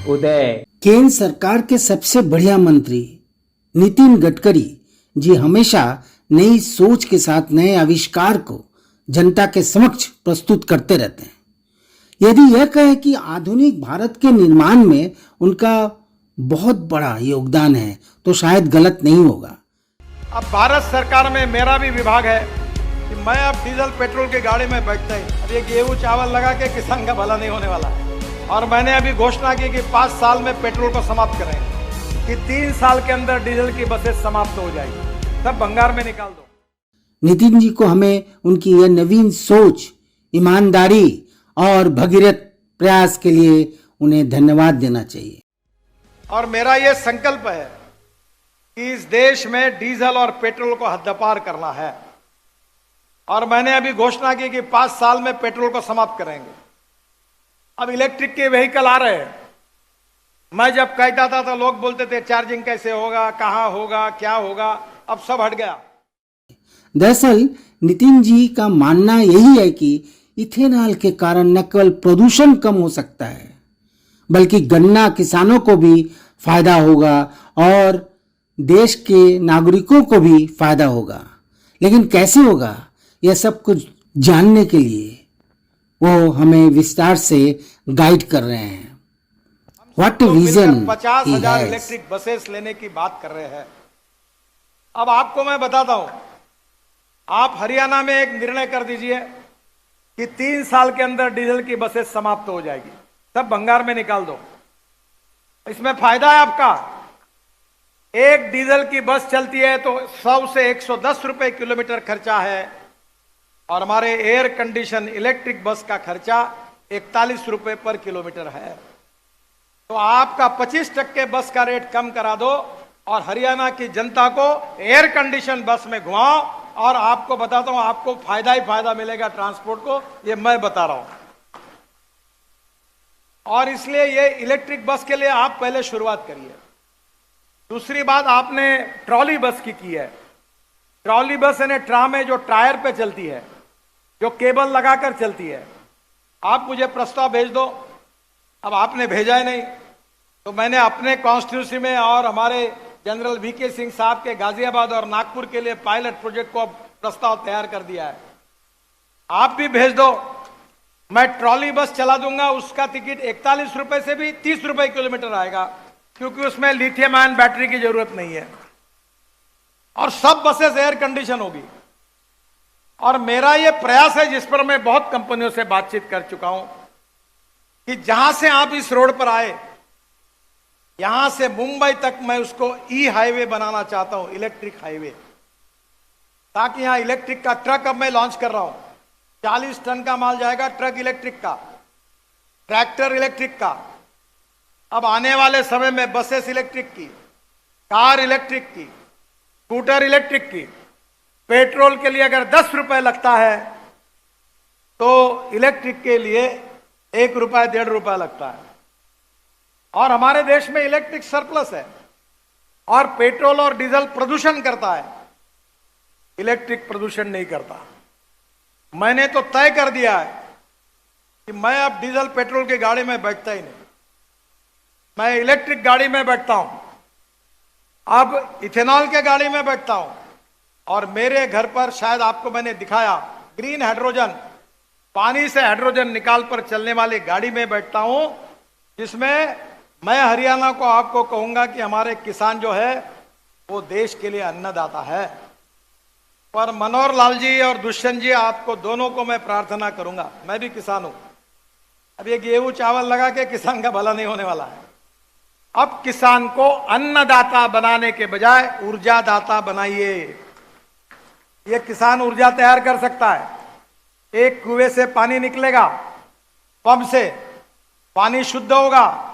उदय। केंद्र सरकार के सबसे बढ़िया मंत्री नितिन गडकरी जी हमेशा नई सोच के साथ नए आविष्कार को जनता के समक्ष प्रस्तुत करते रहते हैं। यदि यह कहे कि आधुनिक भारत के निर्माण में उनका बहुत बड़ा योगदान है तो शायद गलत नहीं होगा। अब भारत सरकार में मेरा भी विभाग है कि मैं अब डीजल पेट्रोल की गाड़ी में बैठता ही अब ये गेहूं चावल लगा के किसान का भला नहीं होने वाला है। और मैंने अभी घोषणा की कि 5 साल में पेट्रोल को समाप्त करेंगे, कि 3 साल के अंदर डीजल की बसें समाप्त हो जाएगी, सब भंगार में निकाल दो। नितिन जी को हमें उनकी यह नवीन सोच, ईमानदारी और भगीरथ प्रयास के लिए उन्हें धन्यवाद देना चाहिए। और मेरा ये संकल्प है कि इस देश में डीजल और पेट्रोल को हद्दपार करना है। और मैंने अभी घोषणा की कि 5 साल में पेट्रोल को समाप्त करेंगे। अब इलेक्ट्रिक के व्हीकल आ रहे हैं। मैं जब कहता था तो लोग बोलते थे चार्जिंग कैसे होगा, कहां होगा, क्या होगा, अब सब हट गया। दरअसल नितिन जी का मानना यही है कि इथेनॉल के कारण न केवल प्रदूषण कम हो सकता है बल्कि गन्ना किसानों को भी फायदा होगा और देश के नागरिकों को भी फायदा होगा। लेकिन कैसे होगा, यह सब कुछ जानने के लिए वो हमें विस्तार से गाइड कर रहे हैं। व्हाट विजन 50,000 इलेक्ट्रिक बसेस लेने की बात कर रहे हैं। अब आपको मैं बताता हूं, आप हरियाणा में एक निर्णय कर दीजिए कि 3 साल के अंदर डीजल की बसेस समाप्त हो जाएगी, सब भंगार में निकाल दो। इसमें फायदा है आपका। एक डीजल की बस चलती है तो 100 से 110 रुपए किलोमीटर खर्चा है, और हमारे एयर कंडीशन इलेक्ट्रिक बस का खर्चा 41 रुपए पर किलोमीटर है। तो आपका 25% बस का रेट कम करा दो और हरियाणा की जनता को एयर कंडीशन बस में घुमाओ, और आपको बताता हूं आपको फायदा ही फायदा मिलेगा ट्रांसपोर्ट को, ये मैं बता रहा हूं। और इसलिए ये इलेक्ट्रिक बस के लिए आप पहले शुरुआत करिए। दूसरी बात, आपने ट्रॉली बस की है। ट्रॉली बस यानी ट्राम है जो टायर पे चलती है, जो केबल लगाकर चलती है। आप मुझे प्रस्ताव भेज दो। अब आपने भेजा ही नहीं, तो मैंने अपने कॉन्स्टिट्यूंसी में और हमारे जनरल वीके सिंह साहब के गाजियाबाद और नागपुर के लिए पायलट प्रोजेक्ट को प्रस्ताव तैयार कर दिया है। आप भी भेज दो, मैं ट्रॉली बस चला दूंगा। उसका टिकट 41 रुपए से भी 30 रुपए किलोमीटर आएगा, क्योंकि उसमें लिथियम आयन बैटरी की जरूरत नहीं है, और सब बसेस एयर कंडीशन होगी। और मेरा यह प्रयास है, जिस पर मैं बहुत कंपनियों से बातचीत कर चुका हूं, कि जहां से आप इस रोड पर आए, यहां से मुंबई तक मैं उसको ई हाईवे बनाना चाहता हूं, इलेक्ट्रिक हाईवे, ताकि यहां इलेक्ट्रिक का ट्रक अब मैं लॉन्च कर रहा हूं। 40 टन का माल जाएगा ट्रक इलेक्ट्रिक का, ट्रैक्टर इलेक्ट्रिक का। अब आने वाले समय में बसेस इलेक्ट्रिक की, कार इलेक्ट्रिक की, स्कूटर इलेक्ट्रिक की। पेट्रोल के लिए अगर 10 रुपए लगता है तो इलेक्ट्रिक के लिए 1 रुपया 1.5 रुपया लगता है। और हमारे देश में इलेक्ट्रिक सरप्लस है। और पेट्रोल और डीजल प्रदूषण करता है, इलेक्ट्रिक प्रदूषण नहीं करता। मैंने तो तय कर दिया है कि मैं अब डीजल पेट्रोल की गाड़ी में बैठता ही नहीं, मैं इलेक्ट्रिक गाड़ी में बैठता हूं। अब इथेनॉल के गाड़ी में बैठता हूं, और मेरे घर पर शायद आपको मैंने दिखाया ग्रीन हाइड्रोजन, पानी से हाइड्रोजन निकाल पर चलने वाली गाड़ी में बैठता हूं, जिसमें मैं हरियाणा को आपको कहूंगा कि हमारे किसान जो है वो देश के लिए अन्नदाता है। पर मनोहर लाल जी और दुष्यंत जी, आपको दोनों को मैं प्रार्थना करूंगा, मैं भी किसान हूं। अब ये गेहूं चावल लगा के किसान का भला नहीं होने वाला है। अब किसान को अन्नदाता बनाने के बजाय ऊर्जादाता बनाइए। ये किसान ऊर्जा तैयार कर सकता है। एक कुएं से पानी निकलेगा, पंप से पानी शुद्ध होगा,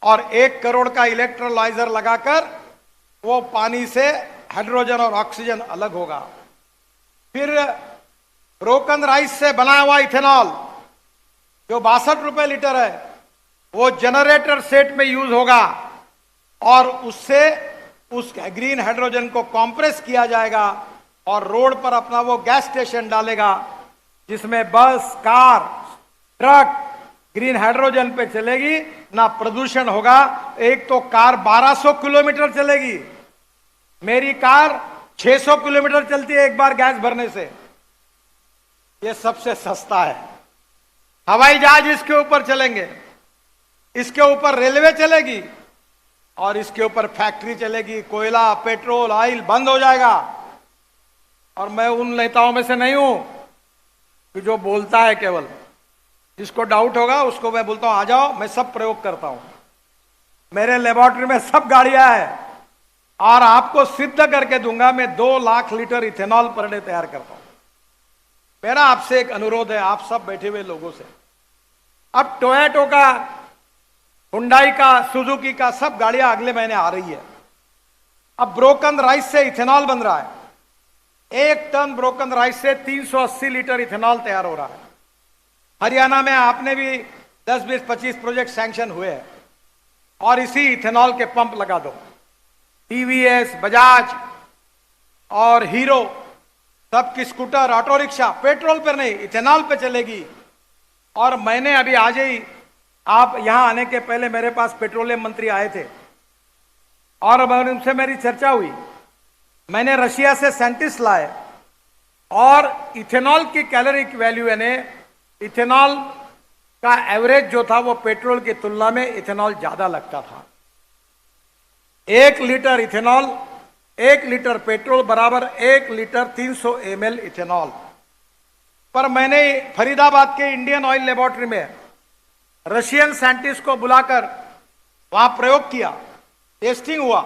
और 1 करोड़ का इलेक्ट्रोलाइजर लगाकर वो पानी से हाइड्रोजन और ऑक्सीजन अलग होगा। फिर ब्रोकन राइस से बना हुआ इथेनॉल जो 62 रुपए लीटर है, वो जनरेटर सेट में यूज होगा, और उससे उस ग्रीन हाइड्रोजन को कॉम्प्रेस किया जाएगा और रोड पर अपना वो गैस स्टेशन डालेगा, जिसमें बस, कार, ट्रक ग्रीन हाइड्रोजन पे चलेगी, ना प्रदूषण होगा। एक तो कार 1200 किलोमीटर चलेगी, मेरी कार 600 किलोमीटर चलती है एक बार गैस भरने से। ये सबसे सस्ता है। हवाई जहाज इसके ऊपर चलेंगे, इसके ऊपर रेलवे चलेगी और इसके ऊपर फैक्ट्री चलेगी। कोयला, पेट्रोल, ऑयल बंद हो जाएगा। और मैं उन नेताओं में से नहीं हूं कि जो बोलता है केवल। जिसको डाउट होगा उसको मैं बोलता हूं आ जाओ, मैं सब प्रयोग करता हूं। मेरे लेबोरेटरी में सब गाड़ियां हैं और आपको सिद्ध करके दूंगा। मैं 2 lakh litre ethanol per day तैयार करता हूं। मेरा आपसे एक अनुरोध है, आप सब बैठे हुए लोगों से। अब टोयोटो का, हुंडई का, सुजुकी का सब गाड़ियां अगले महीने आ रही है। अब ब्रोकन राइस से इथेनॉल बन रहा है। 1 टन ब्रोकन राइस से 380 लीटर इथेनॉल तैयार हो रहा है। हरियाणा में आपने भी 10, 20, 25 प्रोजेक्ट सैंक्शन हुए हैं और इसी इथेनॉल के पंप लगा दो। टीवीएस, बजाज और हीरो सबकी स्कूटर, ऑटो रिक्शा पेट्रोल पर नहीं इथेनॉल पे चलेगी। और मैंने अभी आज ही, आप यहां आने के पहले मेरे पास पेट्रोलियम मंत्री आए थे और उनसे मेरी चर्चा हुई। मैंने रशिया से साइंटिस्ट लाए और इथेनॉल की कैलोरिक वैल्यू, यानी इथेनॉल का एवरेज जो था वो पेट्रोल की तुलना में इथेनॉल ज्यादा लगता था। 1 लीटर इथेनॉल, 1 लीटर पेट्रोल बराबर 1 लीटर 300 ml इथेनॉल। पर मैंने फरीदाबाद के इंडियन ऑयल लेबोरेटरी में रशियन साइंटिस्ट को बुलाकर वहां प्रयोग किया, टेस्टिंग हुआ।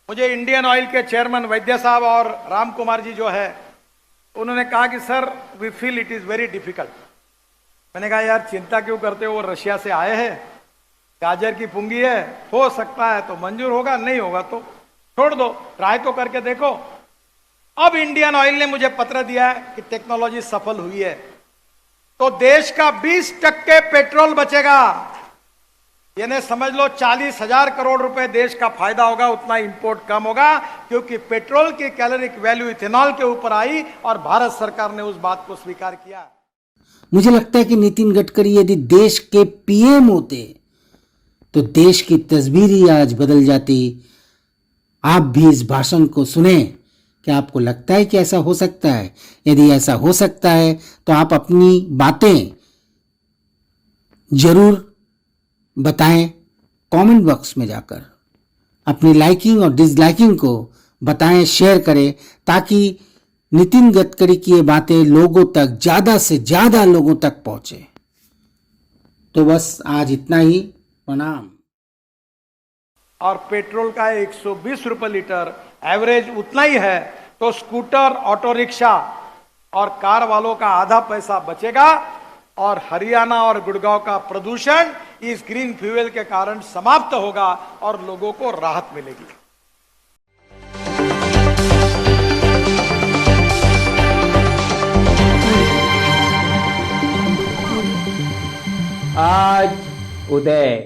मुझे इंडियन ऑयल के चेयरमैन वैद्य साहब और राम कुमार जी जो है, उन्होंने कहा कि sir we feel it is very difficult. मैंने कहा यार चिंता क्यों करते हो, वो रशिया से आए हैं, गाजर की पुंगी है, हो सकता है तो मंजूर होगा, नहीं होगा तो छोड़ दो, ट्राई तो करके देखो। अब इंडियन ऑयल ने मुझे पत्र दिया है कि टेक्नोलॉजी सफल हुई है, तो देश का 20% पेट्रोल बचेगा। यानी समझ लो 40,000 करोड़ रुपए देश का फायदा होगा। उतना इंपोर्ट कम होगा क्योंकि पेट्रोल की कैलोरिक वैल्यू इथेनॉल के ऊपर आई और भारत सरकार ने उस बात को स्वीकार किया। मुझे लगता है कि नितिन गडकरी यदि देश के पीएम होते तो देश की तस्वीर ही आज बदल जाती। आप भी इस भाषण को सुने। क्या आपको लगता है कि ऐसा हो सकता है? यदि ऐसा हो सकता है तो आप अपनी बातें जरूर बताएं कमेंट बॉक्स में जाकर। अपनी लाइकिंग और डिसलाइकिंग को बताएं, शेयर करें, ताकि नितिन गडकरी की ये बातें लोगों तक, ज्यादा से ज्यादा लोगों तक पहुंचे। तो बस आज इतना ही। प्रणाम। और पेट्रोल का 120 रुपए लीटर एवरेज उतना ही है, तो स्कूटर, ऑटो रिक्शा और कार वालों का आधा पैसा बचेगा और हरियाणा और गुड़गांव का प्रदूषण इस ग्रीन फ्यूल के कारण समाप्त होगा और लोगों को राहत मिलेगी। आज उदय